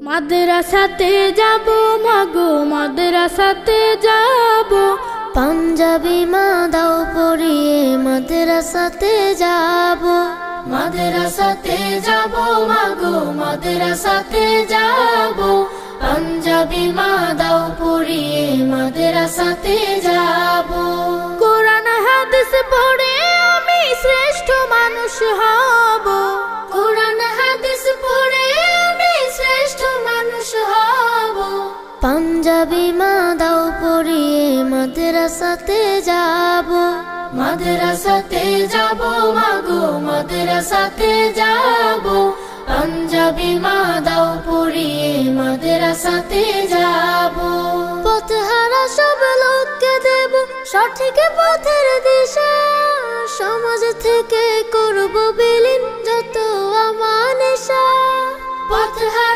মাদ্রাসাতে যাব মাগো মাদ্রাসাতে যাব, পাঞ্জাবি মা দাও পরিয়ে মাদ্রাসাতে যাব। মাদ্রাসাতে যাব মাগো মাদ্রাসাতে যাব, পাঞ্জাবি মা দাও পরিয়ে মাদ্রাসাতে যাব। কোরআন হাদিস পড়ে আমি শ্রেষ্ঠ মানুষ হব, কোরআন হাদিস পড়ে আমি শ্রেষ্ঠ মানুষ হব। পাঞ্জাবি মা দাও পরিয়ে মাদ্রাসাতে যাব। মাদ্রাসাতে যাব মাগো মাদ্রাসাতে যাব, পাঞ্জাবি মা দাও পরিয়ে মাদ্রাসাতে যাব। পথহারা সব লোককে দেব সঠিক পথের দিশা, সমাজ থেকে করব বিলীন যত আমানেশা। পথহারা